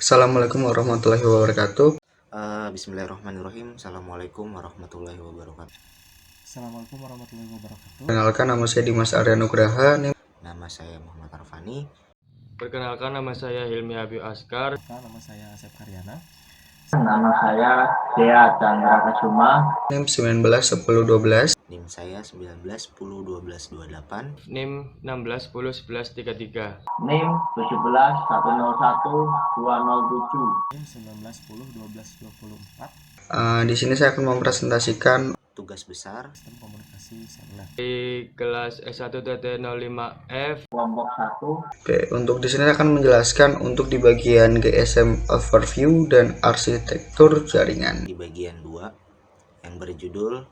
Assalamualaikum warahmatullahi wabarakatuh. Bismillahirrahmanirrahim. Assalamualaikum warahmatullahi wabarakatuh. Assalamualaikum warahmatullahi wabarakatuh. Perkenalkan, nama saya Dimas Arya Nugraha. Nama saya Muhammad Arfani. Perkenalkan, nama saya Hilmi Habib Askar. Nama saya Asep Karyana. Nama saya Dea Chandra Kasuma. NIM 191012. NIM saya 19101228. NIM 16101133. NIM 17101-207. NIM 1910 1224. Di sini saya akan mempresentasikan Tugas besar Sistem komunikasi seluler. Di kelas S1-05F. Kelompok 1. Oke, untuk di sini saya akan menjelaskan untuk di bagian GSM overview dan arsitektur jaringan. di bagian 2 yang berjudul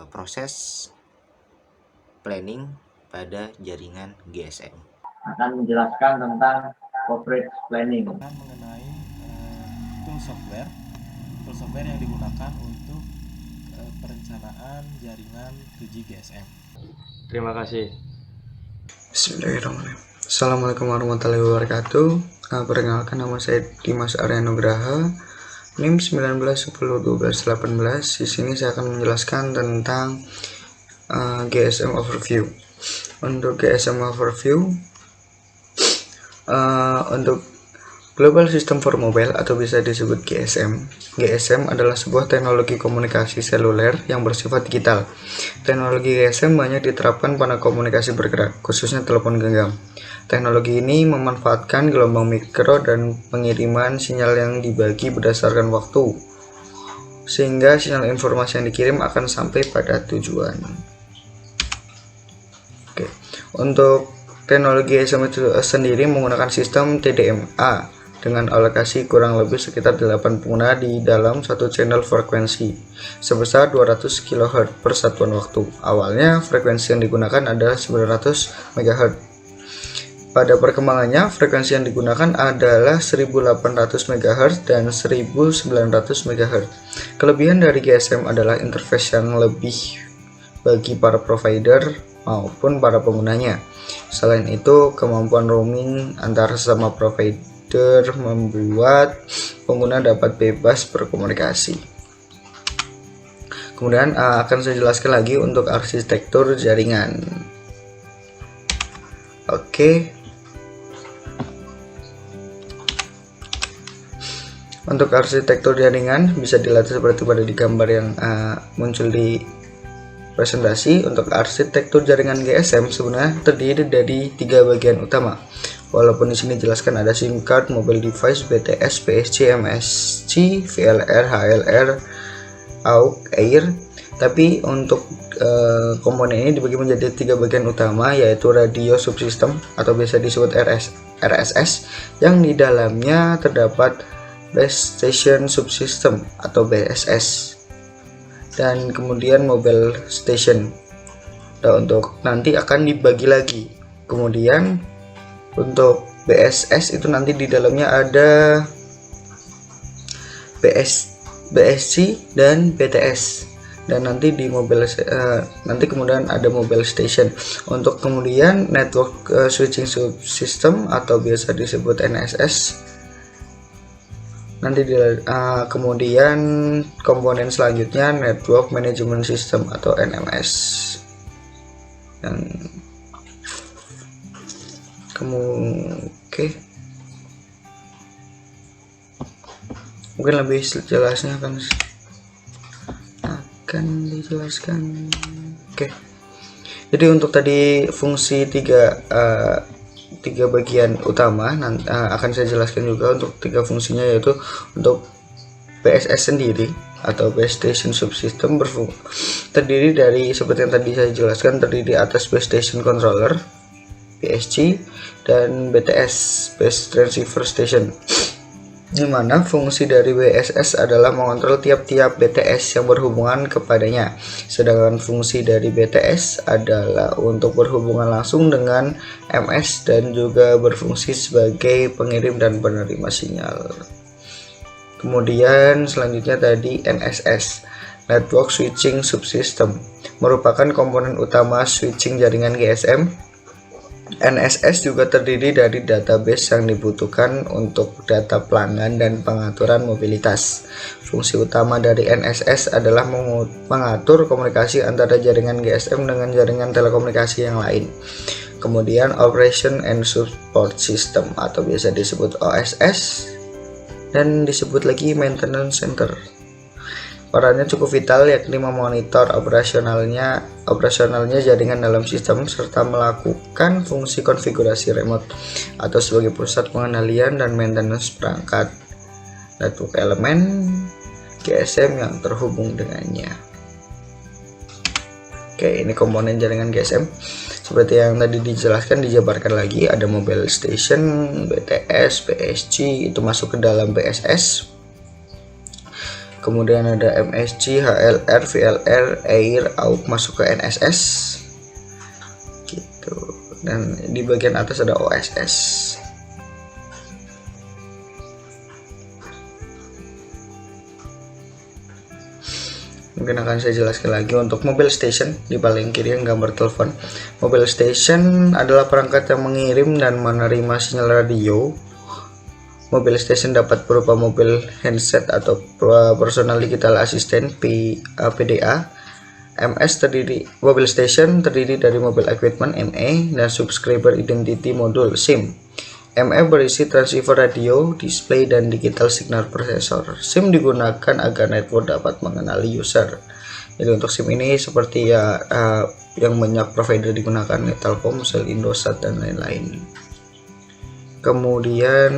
proses planning pada jaringan GSM. Akan menjelaskan tentang coverage planning. Akan mengenai tool software yang digunakan untuk perencanaan jaringan 2G GSM. Terima kasih. Bismillahirrahmanirrahim. Assalamualaikum warahmatullahi wabarakatuh. Perkenalkan, nama saya Dimas Arya Nugraha. NIM 19101218. Di sini saya akan menjelaskan tentang GSM overview. Untuk GSM overview, untuk Global System for Mobile atau bisa disebut GSM. GSM adalah sebuah teknologi komunikasi seluler yang bersifat digital. Teknologi GSM banyak diterapkan pada komunikasi bergerak, khususnya telepon genggam. Teknologi ini memanfaatkan gelombang mikro dan pengiriman sinyal yang dibagi berdasarkan waktu, sehingga sinyal informasi yang dikirim akan sampai pada tujuan. Oke, untuk teknologi GSM itu sendiri menggunakan sistem TDMA dengan alokasi kurang lebih sekitar 8 pengguna di dalam satu channel frekuensi sebesar 200 kHz per satuan waktu. Awalnya frekuensi yang digunakan adalah 900 MHz. Pada perkembangannya, frekuensi yang digunakan adalah 1800 MHz dan 1900 MHz. Kelebihan dari GSM adalah interface yang lebih bagi para provider maupun para penggunanya. Selain itu, kemampuan roaming antar sesama provider membuat pengguna dapat bebas berkomunikasi. Kemudian akan saya jelaskan lagi untuk arsitektur jaringan. Oke. Untuk arsitektur jaringan bisa dilihat seperti pada di gambar yang muncul di presentasi. Untuk arsitektur jaringan GSM sebenarnya terdiri dari 3 bagian utama. Walaupun di sini jelaskan ada SIM card, mobile device, BTS, PSG, MSC, VLR, HLR, AUX, AIR. Tapi untuk komponen ini dibagi menjadi 3 bagian utama, yaitu radio subsystem atau biasa disebut RSS, yang di dalamnya terdapat base station subsystem atau BSS, dan kemudian mobile station. Nah, untuk nanti akan dibagi lagi. Kemudian untuk BSS itu nanti di dalamnya ada BSC dan BTS, dan nanti di mobile nanti kemudian ada mobile station. Untuk kemudian network switching subsystem atau biasa disebut NSS. Nanti kemudian komponen selanjutnya network management system atau NMS. Dan oke. Mungkin lebih jelasnya akan dijelaskan. Oke. Jadi untuk tadi fungsi tiga bagian utama akan saya jelaskan juga untuk 3 fungsinya, yaitu untuk BSS sendiri atau base station subsystem terdiri dari seperti yang tadi saya jelaskan, terdiri atas base station controller PSG dan BTS base transceiver station, di mana fungsi dari BSS adalah mengontrol tiap-tiap BTS yang berhubungan kepadanya, sedangkan fungsi dari BTS adalah untuk berhubungan langsung dengan MS dan juga berfungsi sebagai pengirim dan penerima sinyal. Kemudian selanjutnya tadi NSS, Network Switching Subsystem, merupakan komponen utama switching jaringan GSM NSS juga terdiri dari database yang dibutuhkan untuk data pelanggan dan pengaturan mobilitas. Fungsi utama dari NSS adalah mengatur komunikasi antara jaringan GSM dengan jaringan telekomunikasi yang lain. Kemudian Operation and Support System atau biasa disebut OSS dan disebut lagi Maintenance Center. Perannya cukup vital, yakni memonitor operasionalnya jaringan dalam sistem serta melakukan fungsi konfigurasi remote atau sebagai pusat pengendalian dan maintenance perangkat network elemen GSM yang terhubung dengannya. Oke, ini komponen jaringan GSM. Seperti yang tadi dijelaskan, dijabarkan lagi, ada mobile station, BTS, PSG itu masuk ke dalam BSS. Kemudian ada MSG, HLR, VLR, Air, AUX masuk ke NSS gitu. Dan di bagian atas ada OSS. Mungkin akan saya jelaskan lagi untuk mobile station. Di paling kiri yang gambar telepon. Mobile station adalah perangkat yang mengirim dan menerima sinyal radio. Mobile station dapat berupa mobil handset atau personal digital assistant PDA. Mobile station terdiri dari mobile equipment ME dan subscriber identity module SIM. ME berisi transceiver radio, display, dan digital signal processor. SIM digunakan agar network dapat mengenali user. Jadi untuk SIM ini seperti yang banyak provider digunakan, Telkomsel, Indosat, dan lain-lain. Kemudian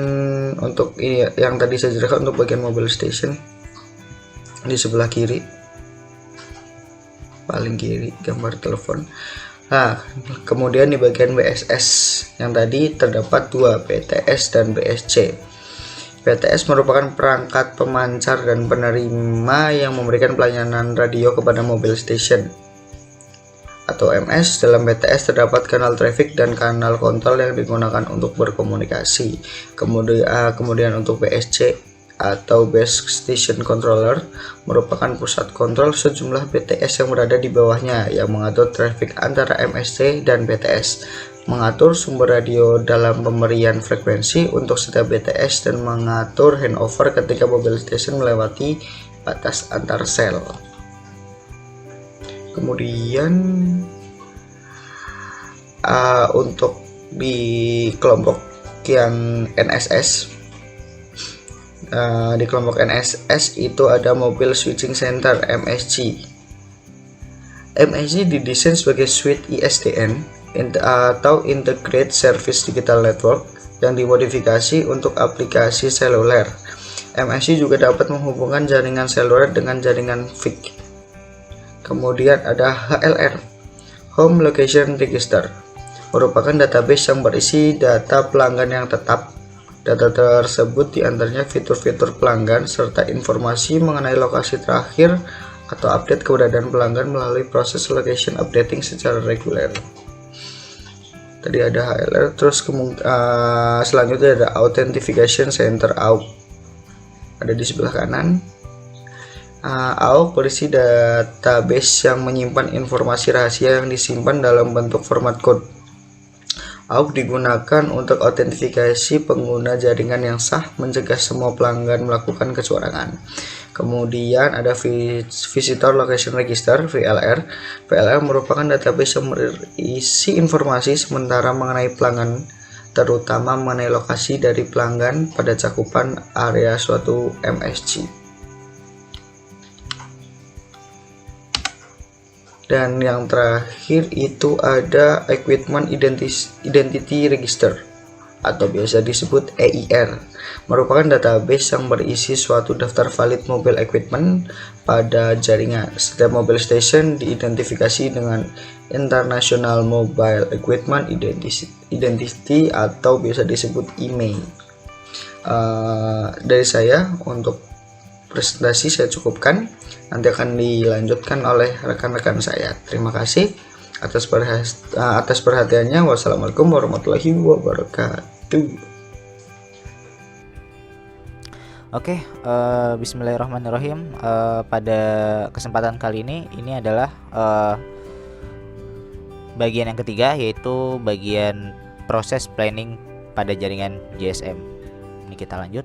untuk ini yang tadi saya jelaskan untuk bagian mobile station di sebelah kiri, paling kiri gambar telepon. Nah, kemudian di bagian BSS yang tadi terdapat dua, BTS dan BSC. BTS merupakan perangkat pemancar dan penerima yang memberikan pelayanan radio kepada mobile station. Atau MS, dalam BTS terdapat kanal traffic dan kanal kontrol yang digunakan untuk berkomunikasi. Kemudian untuk BSC atau Base Station Controller merupakan pusat kontrol sejumlah BTS yang berada di bawahnya yang mengatur traffic antara MSC dan BTS, mengatur sumber radio dalam pemberian frekuensi untuk setiap BTS, dan mengatur handover ketika mobile station melewati batas antar sel. Kemudian untuk di kelompok yang NSS, di kelompok NSS itu ada Mobile Switching Center MSC. MSC didesain sebagai suite ISDN atau Integrated Service Digital Network yang dimodifikasi untuk aplikasi seluler. MSC juga dapat menghubungkan jaringan seluler dengan jaringan fixed. Kemudian ada HLR, Home Location Register, merupakan database yang berisi data pelanggan yang tetap. Data tersebut diantaranya fitur-fitur pelanggan serta informasi mengenai lokasi terakhir atau update keberadaan pelanggan melalui proses location updating secara reguler. Tadi ada HLR, terus selanjutnya ada Authentication Center AUX, ada di sebelah kanan. AUX berisi database yang menyimpan informasi rahasia yang disimpan dalam bentuk format code. AUX digunakan untuk autentifikasi pengguna jaringan yang sah, mencegah semua pelanggan melakukan kecurangan. Kemudian ada Visitor Location Register VLR. VLR merupakan database yang berisi informasi sementara mengenai pelanggan, terutama mengenai lokasi dari pelanggan pada cakupan area suatu MSG. Dan yang terakhir itu ada Equipment Identity Register atau biasa disebut EIR, merupakan database yang berisi suatu daftar valid mobile equipment pada jaringan. Setiap mobile station diidentifikasi dengan International Mobile Equipment Identity atau biasa disebut IMEI. Dari saya untuk presentasi saya cukupkan, nanti akan dilanjutkan oleh rekan-rekan saya. Terima kasih atas perhatiannya. Wassalamualaikum warahmatullahi wabarakatuh. Oke, bismillahirrahmanirrahim. Pada kesempatan kali ini adalah bagian yang ketiga yaitu bagian proses planning pada jaringan GSM. Ini kita lanjut.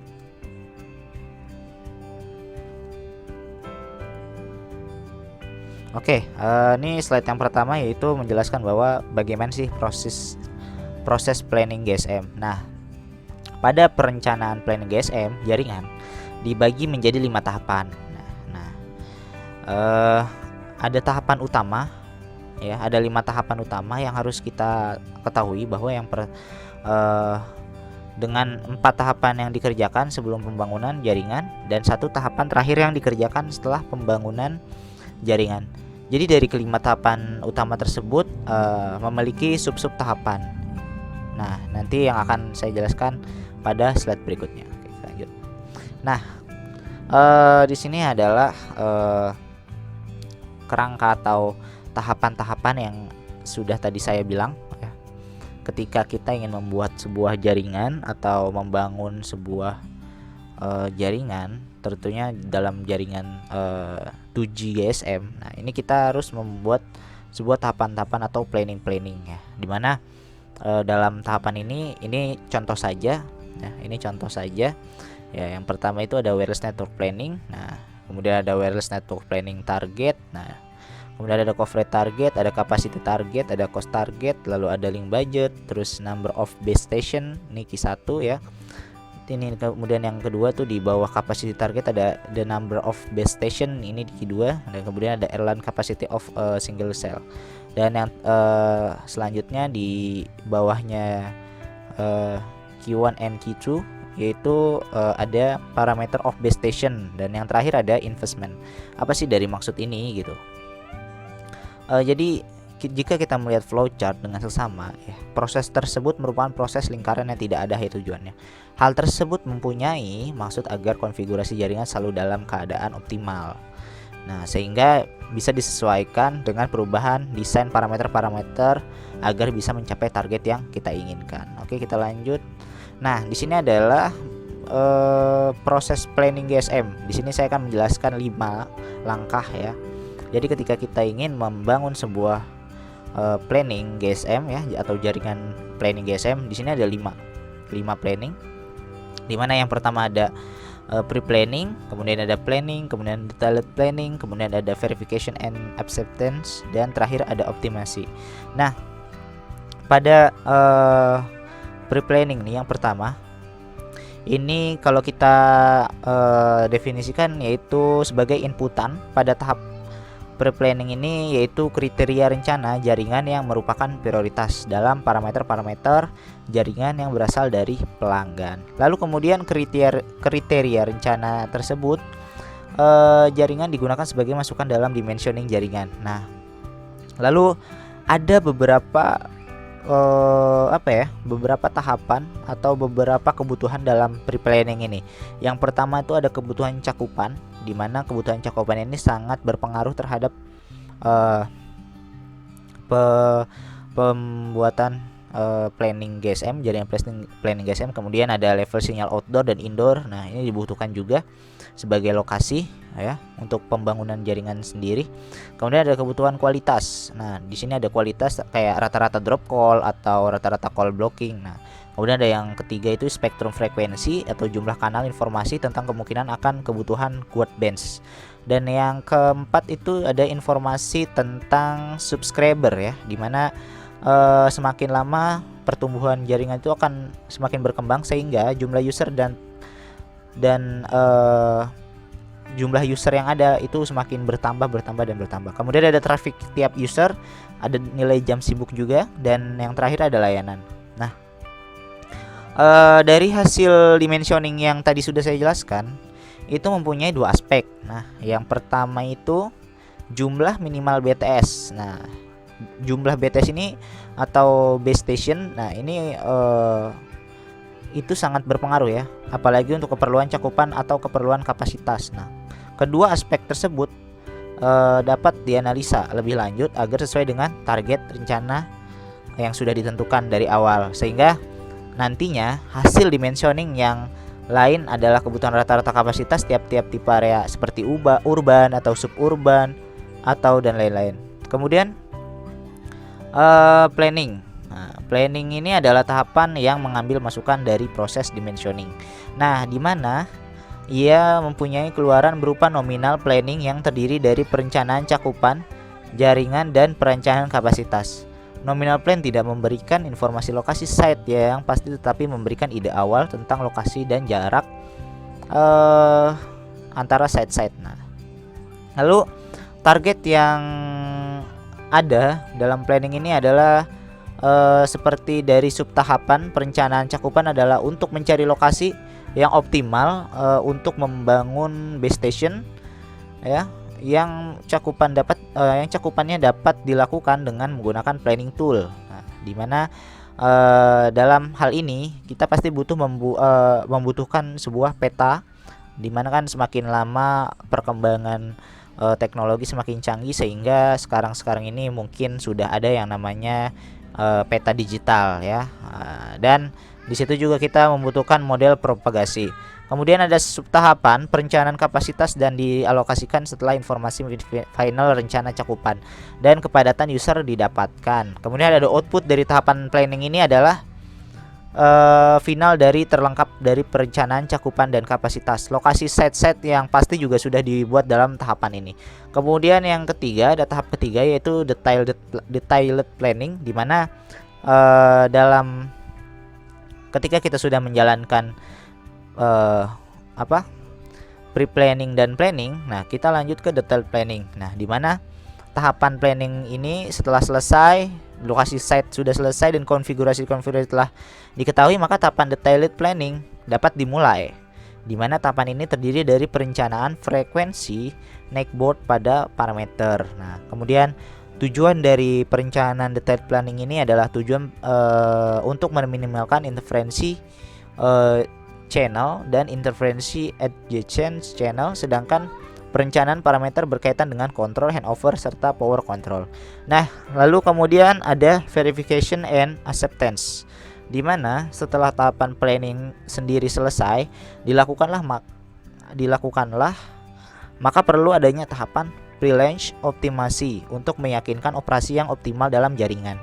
Oke, ini slide yang pertama yaitu menjelaskan bahwa bagaimana sih proses planning GSM. Nah, pada perencanaan planning GSM jaringan dibagi menjadi 5 tahapan. Ada tahapan utama, ya, ada 5 tahapan utama yang harus kita ketahui bahwa dengan 4 tahapan yang dikerjakan sebelum pembangunan jaringan dan 1 tahapan terakhir yang dikerjakan setelah pembangunan jaringan. Jadi dari kelima tahapan utama tersebut memiliki sub-sub tahapan. Nah, nanti yang akan saya jelaskan pada slide berikutnya. Oke, lanjut. Nah, di sini adalah kerangka atau tahapan-tahapan yang sudah tadi saya bilang, ya. Ketika kita ingin membuat sebuah jaringan atau membangun sebuah jaringan, tentunya dalam jaringan 2G GSM. Nah, ini kita harus membuat sebuah tahapan-tahapan atau planning ya. Dimana dalam tahapan ini contoh saja. Nah, ini contoh saja. Ya, yang pertama itu ada wireless network planning. Nah, kemudian ada wireless network planning target. Nah, kemudian ada coverage target, ada capacity target, ada cost target, lalu ada link budget, terus number of base station, ini Q1 ya. Ini kemudian yang kedua tuh di bawah capacity target ada the number of base station, ini di Q2, dan kemudian ada airline capacity of single cell. Dan yang selanjutnya di bawahnya Q1 and Q2 yaitu ada parameter of base station, dan yang terakhir ada investment. Apa sih dari maksud ini gitu? Jadi jika kita melihat flowchart dengan seksama, ya, proses tersebut merupakan proses lingkaran yang tidak ada akhir tujuannya. Hal tersebut mempunyai maksud agar konfigurasi jaringan selalu dalam keadaan optimal. Nah, sehingga bisa disesuaikan dengan perubahan desain parameter-parameter agar bisa mencapai target yang kita inginkan. Oke, kita lanjut. Nah, di sini adalah proses planning GSM. Di sini saya akan menjelaskan 5 langkah ya. Jadi ketika kita ingin membangun sebuah planning GSM ya, atau jaringan planning GSM, di sini ada 5 planning. Di mana yang pertama ada pre-planning, kemudian ada planning, kemudian detailed planning, kemudian ada verification and acceptance, dan terakhir ada optimasi. Nah, pada pre-planning nih yang pertama, ini kalau kita definisikan yaitu sebagai inputan pada tahap pre-planning ini, yaitu kriteria rencana jaringan yang merupakan prioritas dalam parameter-parameter jaringan yang berasal dari pelanggan. Lalu kemudian kriteria rencana tersebut jaringan digunakan sebagai masukan dalam dimensioning jaringan. Nah, lalu ada beberapa beberapa tahapan atau beberapa kebutuhan dalam pre-planning ini. Yang pertama itu ada kebutuhan cakupan, di mana kebutuhan cakupan ini sangat berpengaruh terhadap pembuatan planning GSM, jaringan planning GSM. Kemudian ada level sinyal outdoor dan indoor. Nah, ini dibutuhkan juga sebagai lokasi ya untuk pembangunan jaringan sendiri. Kemudian ada kebutuhan kualitas. Nah, di sini ada kualitas kayak rata-rata drop call atau rata-rata call blocking. Nah, kemudian ada yang ketiga itu spektrum frekuensi atau jumlah kanal informasi tentang kemungkinan akan kebutuhan quad bands. Dan yang keempat itu ada informasi tentang subscriber ya, dimana semakin lama pertumbuhan jaringan itu akan semakin berkembang sehingga jumlah user dan jumlah user yang ada itu semakin bertambah. Kemudian ada traffic tiap user, ada nilai jam sibuk juga, dan yang terakhir ada layanan. Nah, dari hasil dimensioning yang tadi sudah saya jelaskan, itu mempunyai 2 aspek. Nah, yang pertama itu jumlah minimal BTS. Nah, jumlah BTS ini atau base station, nah ini itu sangat berpengaruh ya, apalagi untuk keperluan cakupan atau keperluan kapasitas. Nah, kedua aspek tersebut dapat dianalisa lebih lanjut agar sesuai dengan target rencana yang sudah ditentukan dari awal, sehingga nantinya hasil dimensioning yang lain adalah kebutuhan rata-rata kapasitas tiap-tiap tipe area seperti urban atau suburban atau dan lain-lain. Kemudian Planning. Nah, planning ini adalah tahapan yang mengambil masukan dari proses dimensioning. Nah, di mana ia mempunyai keluaran berupa nominal planning yang terdiri dari perencanaan cakupan, jaringan, dan perencanaan kapasitas. Nominal plan tidak memberikan informasi lokasi site yang pasti, tetapi memberikan ide awal tentang lokasi dan jarak antara site-site. Nah, lalu target yang ada dalam planning ini adalah seperti dari subtahapan perencanaan cakupan adalah untuk mencari lokasi yang optimal untuk membangun base station, ya, yang cakupannya dapat dilakukan dengan menggunakan planning tool. Nah, dimana dalam hal ini kita pasti membutuhkan sebuah peta, dimana kan semakin lama perkembangan teknologi semakin canggih, sehingga sekarang ini mungkin sudah ada yang namanya peta digital, ya. Dan di situ juga kita membutuhkan model propagasi. Kemudian ada subtahapan perencanaan kapasitas dan dialokasikan setelah informasi final rencana cakupan dan kepadatan user didapatkan. Kemudian ada output dari tahapan planning ini adalah final dari terlengkap dari perencanaan cakupan dan kapasitas. Lokasi set yang pasti juga sudah dibuat dalam tahapan ini. Kemudian yang ketiga, ada tahap ketiga, yaitu detailed planning, di mana dalam ketika kita sudah menjalankan pre-planning dan planning, nah kita lanjut ke detailed planning. Nah, di mana tahapan planning ini setelah selesai, lokasi site sudah selesai dan konfigurasi telah diketahui, maka tahapan detailed planning dapat dimulai, di mana tahapan ini terdiri dari perencanaan frekuensi neckboard pada parameter. Nah, kemudian tujuan dari perencanaan detailed planning ini adalah tujuan untuk meminimalkan interferensi channel dan interferensi adjacent channel, sedangkan perencanaan parameter berkaitan dengan kontrol handover serta power control. Nah, lalu kemudian ada verification and acceptance, di mana setelah tahapan planning sendiri selesai dilakukanlah maka perlu adanya tahapan pre-launch optimasi untuk meyakinkan operasi yang optimal dalam jaringan.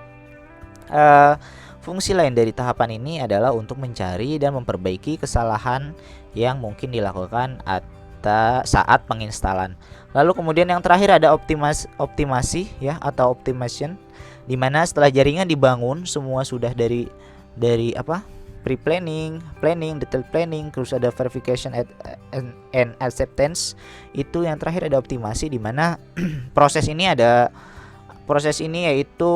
Fungsi lain dari tahapan ini adalah untuk mencari dan memperbaiki kesalahan yang mungkin dilakukan saat penginstalan. Lalu kemudian yang terakhir ada optimasi, ya, atau optimization, di mana setelah jaringan dibangun semua sudah dari pre-planning, planning, detail planning, terus ada verification and acceptance. Itu yang terakhir ada optimasi, di mana proses ini yaitu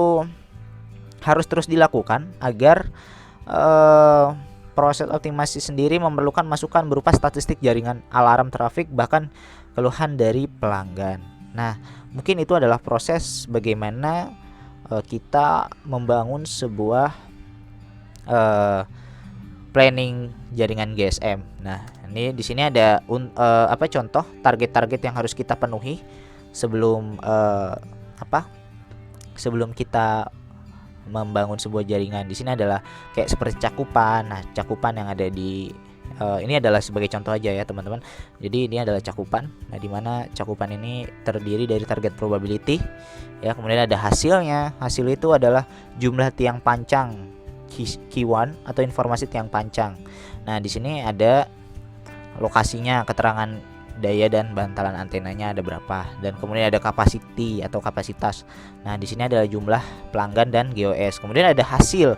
harus terus dilakukan agar proses optimasi sendiri memerlukan masukan berupa statistik jaringan, alarm trafik, bahkan keluhan dari pelanggan. Nah, mungkin itu adalah proses bagaimana kita membangun sebuah planning jaringan GSM. Nah, ini di sini ada contoh target-target yang harus kita penuhi sebelum kita membangun sebuah jaringan. Di sini adalah kayak seperti cakupan. Nah, cakupan yang ada di ini adalah sebagai contoh aja ya, teman-teman. Jadi ini adalah cakupan. Nah, di mana cakupan ini terdiri dari target probability, ya. Kemudian ada hasilnya. Hasil itu adalah jumlah tiang pancang Q1 atau informasi tiang pancang. Nah, di sini ada lokasinya, keterangan daya dan bantalan antenanya ada berapa, dan kemudian ada capacity atau kapasitas. Nah, di sini adalah jumlah pelanggan dan GOS. Kemudian ada hasil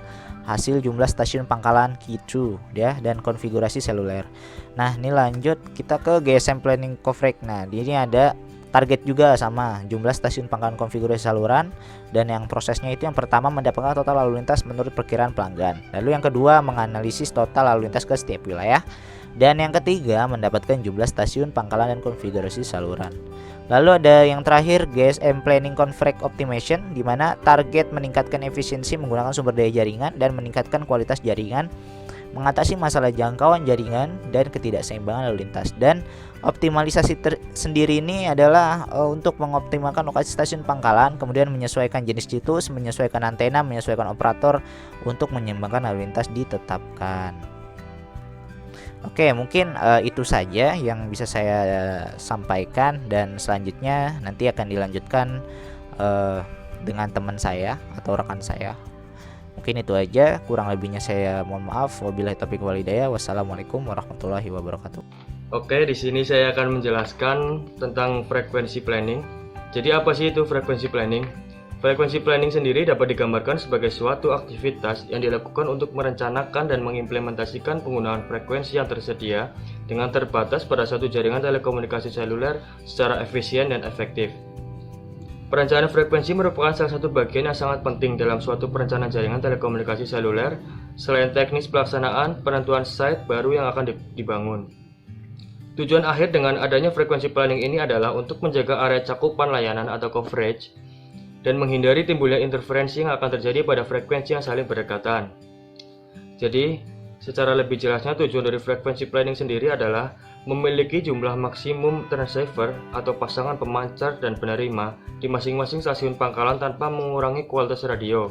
jumlah stasiun pangkalan Q2, ya, dan konfigurasi seluler. Nah, ini lanjut kita ke GSM planning coverage. Nah, di sini ada target juga sama, jumlah stasiun pangkalan konfigurasi saluran, dan yang prosesnya itu yang pertama mendapatkan total lalu lintas menurut perkiraan pelanggan. Lalu yang kedua menganalisis total lalu lintas ke setiap wilayah. Dan yang ketiga mendapatkan jumlah stasiun pangkalan dan konfigurasi saluran. Lalu ada yang terakhir GSM Planning Config Optimization, di mana target meningkatkan efisiensi menggunakan sumber daya jaringan dan meningkatkan kualitas jaringan, mengatasi masalah jangkauan jaringan dan ketidakseimbangan lalu lintas. Dan optimalisasi sendiri ini adalah untuk mengoptimalkan lokasi stasiun pangkalan, kemudian menyesuaikan jenis situs, menyesuaikan antena, menyesuaikan operator untuk menyeimbangkan lalu lintas ditetapkan. Oke, mungkin itu saja yang bisa saya sampaikan, dan selanjutnya nanti akan dilanjutkan dengan teman saya atau rekan saya. Mungkin itu aja, kurang lebihnya saya mohon maaf. Wabillahi taufiq wal hidayah. Wassalamualaikum warahmatullahi wabarakatuh. Oke, di sini saya akan menjelaskan tentang frekuensi planning. Jadi apa sih itu frekuensi planning? Frekuensi planning sendiri dapat digambarkan sebagai suatu aktivitas yang dilakukan untuk merencanakan dan mengimplementasikan penggunaan frekuensi yang tersedia dengan terbatas pada suatu jaringan telekomunikasi seluler secara efisien dan efektif. Perencanaan frekuensi merupakan salah satu bagian yang sangat penting dalam suatu perencanaan jaringan telekomunikasi seluler. Selain teknis pelaksanaan, penentuan site baru yang akan dibangun. Tujuan akhir dengan adanya frekuensi planning ini adalah untuk menjaga area cakupan layanan atau coverage dan menghindari timbulnya interferensi yang akan terjadi pada frekuensi yang saling berdekatan. Jadi, secara lebih jelasnya tujuan dari frekuensi planning sendiri adalah memiliki jumlah maksimum transceiver atau pasangan pemancar dan penerima di masing-masing stasiun pangkalan tanpa mengurangi kualitas radio.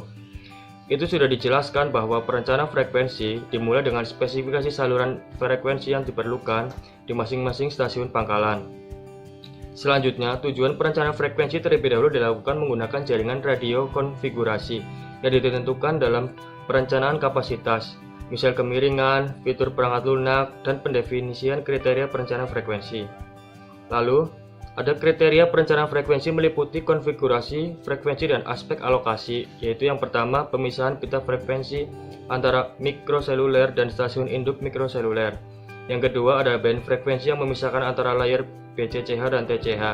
Itu sudah dijelaskan bahwa perencanaan frekuensi dimulai dengan spesifikasi saluran frekuensi yang diperlukan di masing-masing stasiun pangkalan. Selanjutnya, tujuan perencanaan frekuensi terlebih dahulu dilakukan menggunakan jaringan radio konfigurasi yang ditentukan dalam perencanaan kapasitas, misal kemiringan, fitur perangkat lunak, dan pendefinisian kriteria perencanaan frekuensi. Lalu, ada kriteria perencanaan frekuensi meliputi konfigurasi, frekuensi, dan aspek alokasi, yaitu yang pertama, pemisahan pita frekuensi antara mikroseluler dan stasiun induk mikroseluler. Yang kedua, ada band frekuensi yang memisahkan antara layer BCCH dan TCH.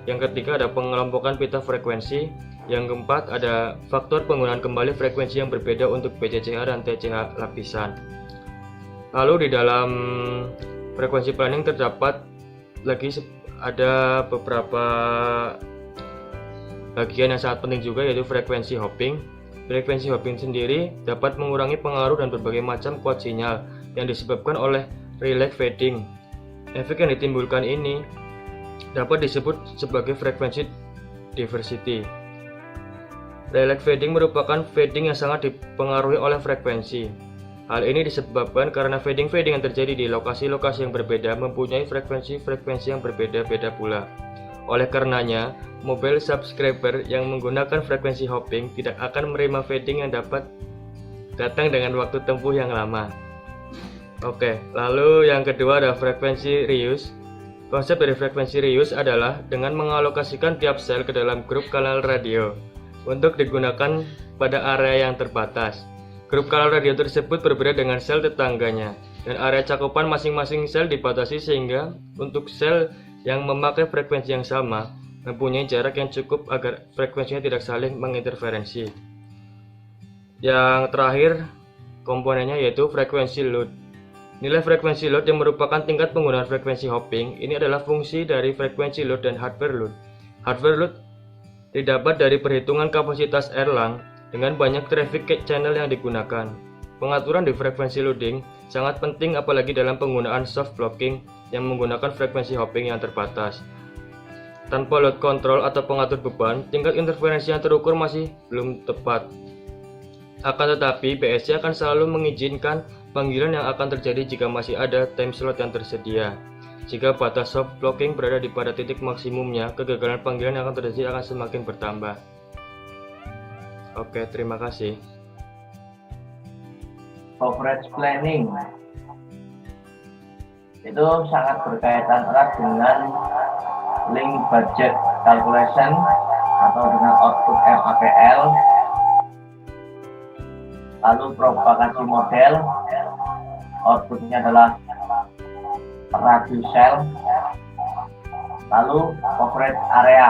Yang ketiga, ada pengelompokan pita frekuensi. Yang keempat, ada faktor penggunaan kembali frekuensi yang berbeda untuk BCCH dan TCH lapisan. Lalu di dalam frekuensi planning terdapat lagi ada beberapa bagian yang sangat penting juga, yaitu frekuensi hopping. Frekuensi hopping sendiri dapat mengurangi pengaruh dan berbagai macam kuat sinyal yang disebabkan oleh relay fading. Efek yang ditimbulkan ini dapat disebut sebagai frekuensi diversity. Relay fading merupakan fading yang sangat dipengaruhi oleh frekuensi. Hal ini disebabkan karena fading yang terjadi di lokasi-lokasi yang berbeda mempunyai frekuensi yang berbeda-beda pula. Oleh karenanya, mobile subscriber yang menggunakan frekuensi hopping tidak akan menerima fading yang dapat datang dengan waktu tempuh yang lama. Oke, lalu yang kedua ada frekuensi reuse. Konsep dari frekuensi reuse adalah dengan mengalokasikan tiap sel ke dalam grup kanal radio untuk digunakan pada area yang terbatas. Grup kanal radio tersebut berbeda dengan sel tetangganya, dan area cakupan masing-masing sel dibatasi sehingga untuk sel yang memakai frekuensi yang sama mempunyai jarak yang cukup agar frekuensinya tidak saling menginterferensi. Yang terakhir komponennya yaitu frekuensi load. Nilai frekuensi load yang merupakan tingkat penggunaan frekuensi hopping ini adalah fungsi dari frekuensi load dan hardware load. Hardware load didapat dari perhitungan kapasitas Erlang dengan banyak traffic channel yang digunakan. Pengaturan di frekuensi loading sangat penting apalagi dalam penggunaan soft blocking yang menggunakan frekuensi hopping yang terbatas. Tanpa load control atau pengatur beban, tingkat interferensi yang terukur masih belum tepat. Akan tetapi, BSC akan selalu mengizinkan panggilan yang akan terjadi jika masih ada time slot yang tersedia. Jika batas soft blocking berada pada titik maksimumnya, kegagalan panggilan yang akan terjadi akan semakin bertambah. Oke, terima kasih. Coverage planning itu sangat berkaitan erat dengan link budget calculation atau dengan output MAPL. Lalu propagasi model, outputnya adalah radius sel. Lalu coverage area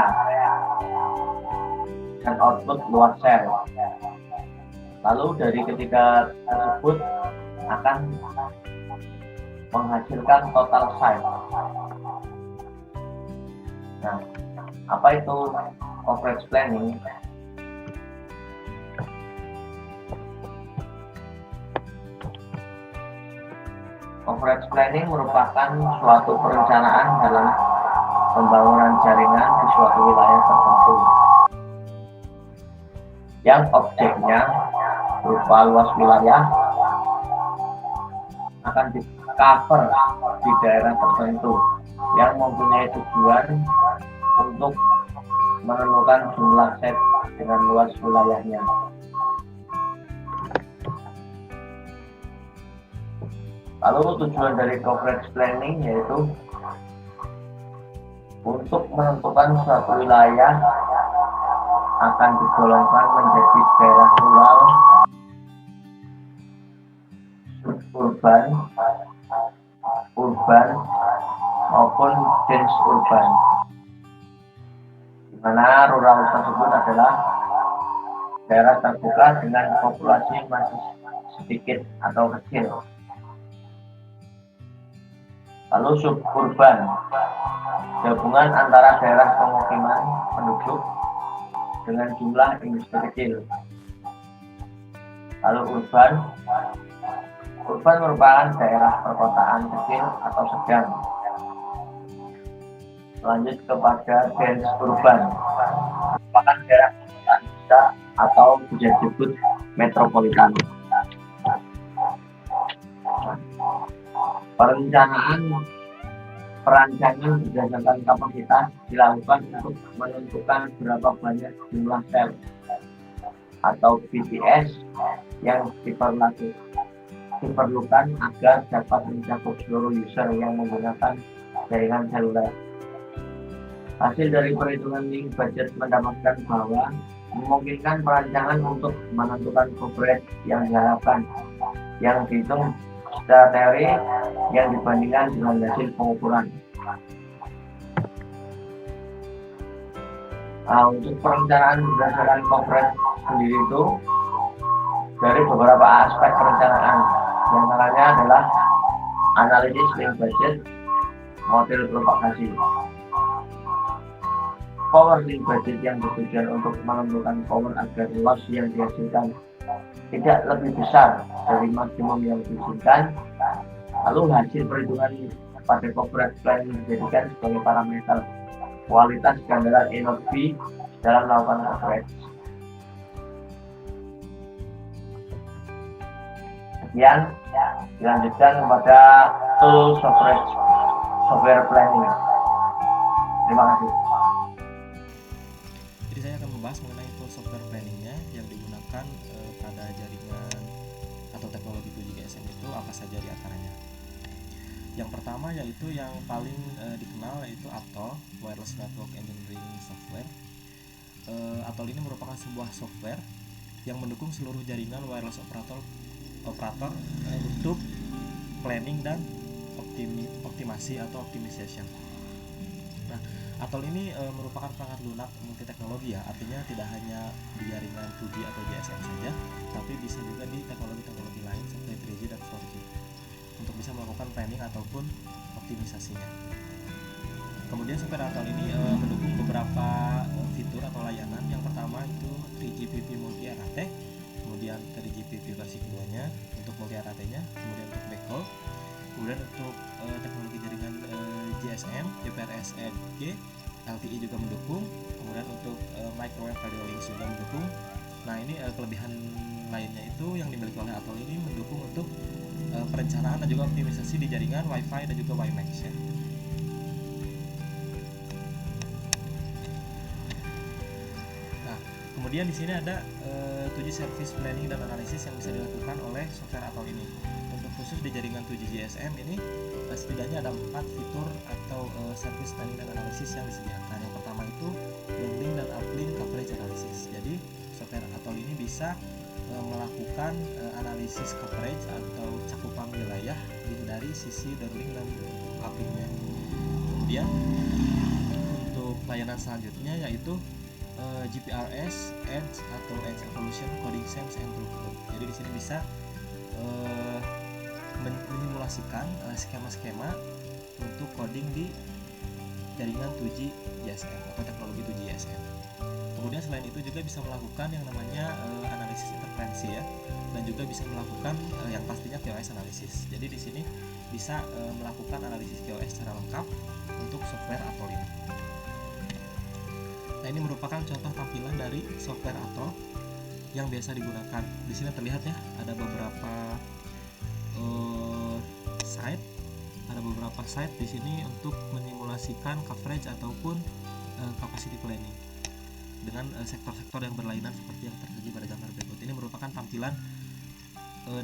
dan output luas sel. Lalu dari ketiga tersebut akan menghasilkan total size. Nah, apa itu coverage planning? Coverage planning merupakan suatu perencanaan dalam pembangunan jaringan di suatu wilayah tertentu yang objeknya berupa luas wilayah akan di-cover di daerah tertentu yang mempunyai tujuan untuk menentukan jumlah set dengan luas wilayahnya. Lalu tujuan dari coverage planning yaitu untuk menentukan suatu wilayah akan digolongkan menjadi daerah rural, urban, maupun dense urban. Di mana rural tersebut adalah daerah terbuka dengan populasi masih sedikit atau kecil. Lalu suburban, gabungan antara daerah pemukiman penduduk dengan jumlah industri kecil. Lalu urban merupakan daerah perkotaan kecil atau sedang. Lanjut kepada dense urban, merupakan daerah perkotaan besar atau bisa disebut metropolitan. Perancangan berdasarkan kapasitas dilakukan untuk menentukan berapa banyak jumlah sel atau BTS yang diperlukan agar dapat mencakup seluruh user yang menggunakan jaringan seluler. Hasil dari perhitungan link budget mendapatkan bahwa memungkinkan perancangan untuk menentukan coverage yang diharapkan, yang dihitung secara teori yang dibandingkan dengan hasil pengukuran. Untuk perencanaan berdasarkan coverage sendiri itu dari beberapa aspek perencanaan, di antaranya adalah analisis link budget, model propagasi. Power link budget yang bertujuan untuk menentukan power agar loss yang dihasilkan tidak lebih besar dari maksimum yang diizinkan. Lalu hasil perhitungan pada coverage plan dijadikan sebagai parameter kualitas gambaran energi dalam melakukan coverage. Kemudian dilanjutkan kepada tool software planning. Terima kasih. Jadi saya akan membahas mengenai tool software planningnya yang digunakan pada jaringan atau teknologi 2G GSM itu apa saja di antaranya. Yang pertama yaitu yang paling dikenal yaitu ATOL, Wireless Network Engineering Software. ATOL ini merupakan sebuah software yang mendukung seluruh jaringan wireless operator untuk planning dan optimasi atau optimization. Nah, ATOL ini merupakan perangkat lunak multi teknologi ya, artinya tidak hanya di jaringan 2G atau GSM saja, tapi bisa juga di teknologi-teknologi lain seperti 3G dan 4G untuk bisa melakukan planning ataupun optimisasinya. Kemudian software ATOL ini mendukung beberapa fitur atau layanan. Yang pertama itu 3GPP multi RAT, kemudian 3GPP versi keduanya untuk multi RAT-nya, kemudian untuk backhaul, kemudian untuk teknologi jaringan GSM, GPRS, EDG, LTE juga mendukung, kemudian untuk microwave radio links juga mendukung. Nah ini kelebihan lainnya itu yang dimiliki oleh ATOL ini mendukung untuk perencanaan dan juga optimisasi di jaringan Wi-Fi dan juga WiMAX ya. Nah kemudian di sini ada 2G service planning dan analisis yang bisa dilakukan oleh software ATOL ini. Untuk khusus di jaringan 2G GSM ini setidaknya ada 4 fitur atau service planning dan analisis yang disediakan. Yang pertama itu downlink dan uplink coverage analysis. Jadi software ATOL ini bisa melakukan analisis coverage atau cakupan wilayah dari sisi downlink dan uplinknya. Kemudian untuk layanan selanjutnya yaitu GPRS, Edge atau Edge Evolution, Coding Sense and Throughput. Jadi di sini bisa menyimulasikan skema-skema untuk coding di jaringan 2G GSM atau teknologi 2G GSM. Kemudian selain itu juga bisa melakukan yang namanya analisis interferensi ya, dan juga bisa melakukan yang pastinya QoS analisis. Jadi di sini bisa melakukan analisis QoS secara lengkap untuk software ATOL ini. Nah ini merupakan contoh tampilan dari software ATOL yang biasa digunakan. Di sini terlihat ya ada beberapa site di sini untuk menyimulasikan coverage ataupun capacity planning. dengan sektor-sektor yang berlainan seperti yang tersaji pada gambar berikut. Ini merupakan tampilan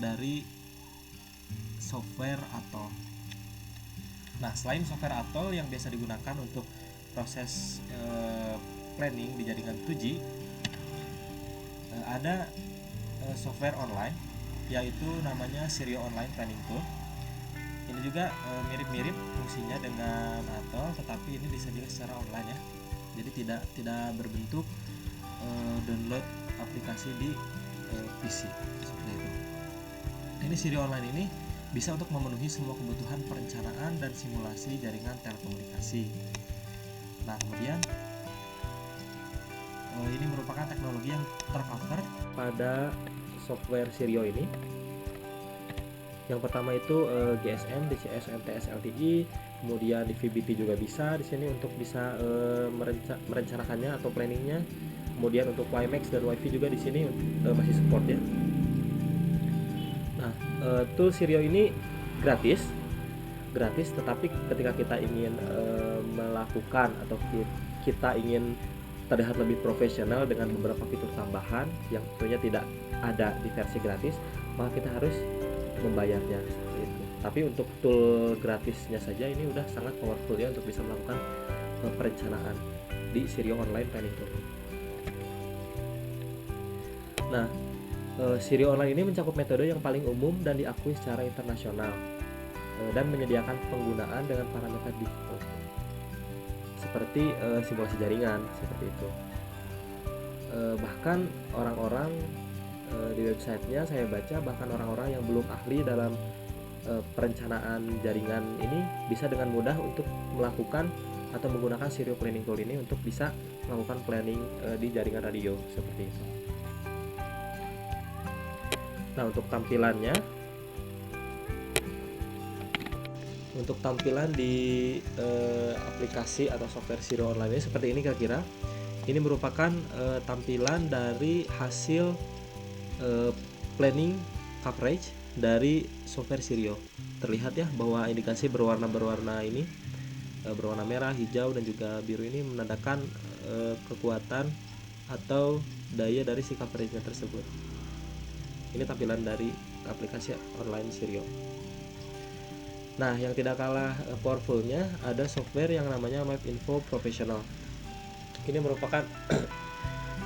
dari software Atoll. Nah, selain software Atoll yang biasa digunakan untuk proses planning di jaringan 2G, ada software online yaitu namanya Sirio Online Planning Tool. Ini juga mirip-mirip fungsinya dengan Atoll, tetapi ini disajikan secara online ya. Jadi tidak berbentuk download aplikasi di PC seperti itu. Ini Sirio Online ini bisa untuk memenuhi semua kebutuhan perencanaan dan simulasi jaringan telekomunikasi. Nah, kemudian ini merupakan teknologi yang tercover pada software Sirio ini. Yang pertama itu GSM, DCS, MTS, LTE, kemudian di VBT juga bisa di sini untuk bisa merencanakannya atau planningnya. Kemudian untuk WiMAX dan WiFi juga di sini masih support ya. Nah, tool Sirio ini gratis, tetapi ketika kita ingin melakukan atau kita ingin terlihat lebih profesional dengan beberapa fitur tambahan yang tentunya tidak ada di versi gratis, maka kita harus membayarnya seperti itu. Tapi untuk tool gratisnya saja ini udah sangat powerful ya untuk bisa melakukan perencanaan di Sirio Online Planning Tool. Nah, Sirio Online ini mencakup metode yang paling umum dan diakui secara internasional dan menyediakan penggunaan dengan parameter default seperti simulasi jaringan seperti itu. Bahkan orang-orang di websitenya saya baca, bahkan orang-orang yang belum ahli dalam perencanaan jaringan ini bisa dengan mudah untuk melakukan atau menggunakan Sirio Planning Tool ini untuk bisa melakukan planning di jaringan radio seperti itu. Nah, untuk tampilannya, untuk tampilan di aplikasi atau software Sirio Online ini seperti ini kira-kira. Ini merupakan tampilan dari hasil planning coverage dari software Sirio. Terlihat ya bahwa indikasi berwarna ini berwarna merah, hijau, dan juga biru ini menandakan kekuatan atau daya dari si coverage-nya tersebut. Ini tampilan dari aplikasi online Sirio. Nah, yang tidak kalah powerfulnya ada software yang namanya MapInfo Professional. Ini merupakan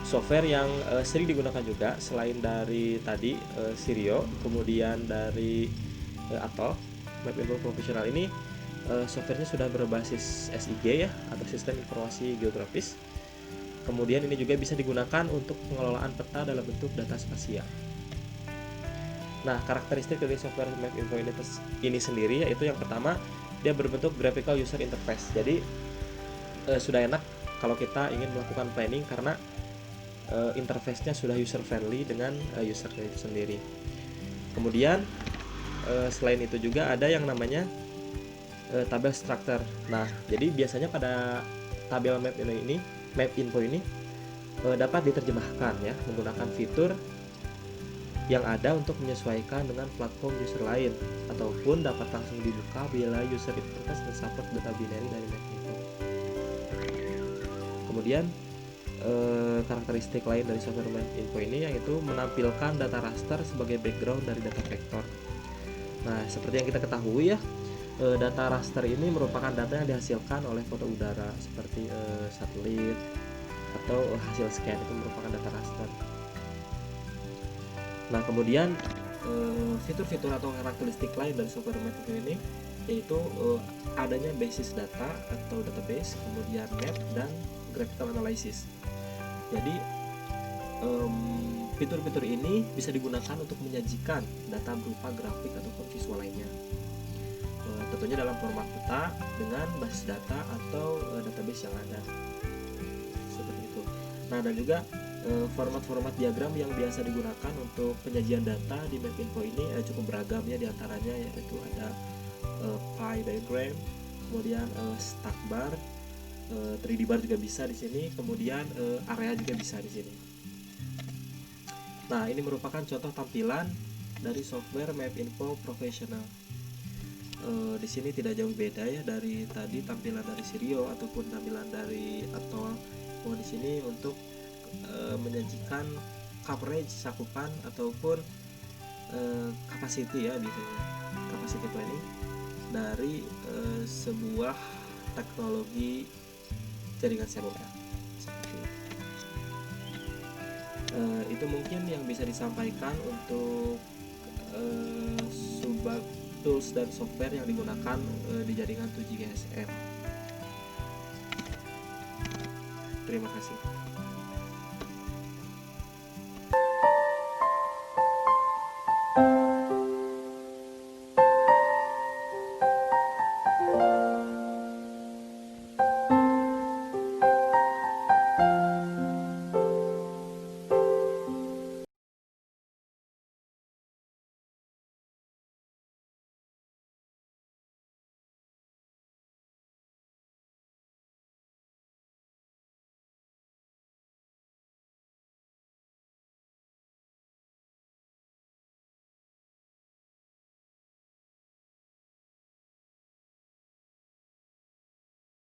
software yang sering digunakan juga selain dari tadi Sirio, kemudian dari Atoll. MapInfo Professional ini softwarenya sudah berbasis SIG ya, atau Sistem Informasi Geografis. Kemudian ini juga bisa digunakan untuk pengelolaan peta dalam bentuk data spasial. Nah, karakteristik dari software MapInfo ini sendiri yaitu yang pertama, dia berbentuk graphical user interface. Jadi sudah enak kalau kita ingin melakukan planning karena interface-nya sudah user friendly dengan usernya itu sendiri. Kemudian selain itu juga ada yang namanya tabel structure. Nah, jadi biasanya pada tabel MapInfo ini dapat diterjemahkan ya menggunakan fitur yang ada untuk menyesuaikan dengan platform user lain, ataupun dapat langsung dibuka bila user interface dan support data binary dari MapInfo. Kemudian karakteristik lain dari software MapInfo ini yaitu menampilkan data raster sebagai background dari data vektor. Nah, seperti yang kita ketahui ya, data raster ini merupakan data yang dihasilkan oleh foto udara seperti satelit atau hasil scan, itu merupakan data raster. Nah, kemudian fitur-fitur atau karakteristik lain dari software MapInfo ini yaitu adanya basis data atau database, kemudian map dan graphical analysis. Jadi fitur-fitur ini bisa digunakan untuk menyajikan data berupa grafik ataupun visual lainnya. Tentunya dalam format peta dengan basis data atau database yang ada. Seperti itu. Nah, dan juga format-format diagram yang biasa digunakan untuk penyajian data di MapInfo ini cukup beragam ya, diantaranya yaitu ada pie diagram, kemudian stack bar, 3D bar juga bisa di sini, kemudian area juga bisa di sini. Nah, ini merupakan contoh tampilan dari software MapInfo Professional. Di sini tidak jauh beda ya dari tadi tampilan dari Sirio ataupun tampilan dari Atoll. Di sini untuk menjanjikan coverage cakupan ataupun capacity ya biasanya capacity planning dari sebuah teknologi jaringan seluler seperti itu. Itu mungkin yang bisa disampaikan untuk tools dan software yang digunakan di jaringan 2G GSM. Terima kasih.